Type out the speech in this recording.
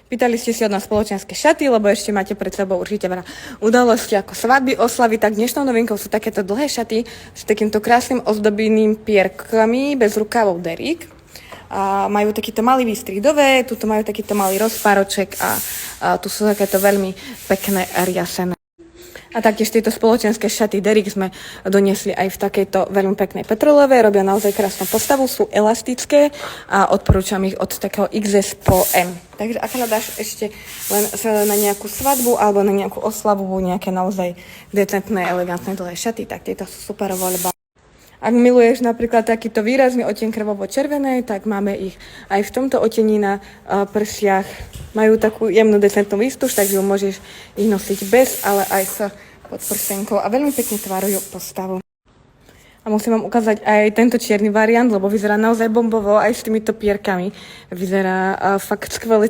Pýtali ste si od nás spoločenské šaty, lebo ešte máte pred sebou určite veľa udalosti ako svadby, oslavy, tak dnešnou novinkou sú takéto dlhé šaty s takýmto krásnym ozdobeným pierkami bez rukávov derík. A majú takýto malý výstrih do V, tuto majú takýto malý rozpároček a tu sú takéto veľmi pekné riasené. A taktiež tieto spoločenské šaty Derrick sme doniesli aj v takejto veľmi peknej petrolovej, robia naozaj krásnu postavu, sú elastické a odporúčam ich od takého XS po M. Takže ak hľadáš ešte len na nejakú svadbu alebo na nejakú oslavu, nejaké naozaj decentné, elegantné dlhé šaty, tak tieto sú super voľba. Ak miluješ napríklad takýto výrazný odtieň krvovo-červenej, tak máme ich aj v tomto otení na prsiach. Majú takú jemnú decentnú výstuž, takže môžeš ich nosiť bez, ale aj s podprsenkou a veľmi pekne tvarujú postavu. A musím vám ukázať aj tento čierny variant, lebo vyzerá naozaj bombovo aj s týmito pierkami. Vyzerá fakt skvelé.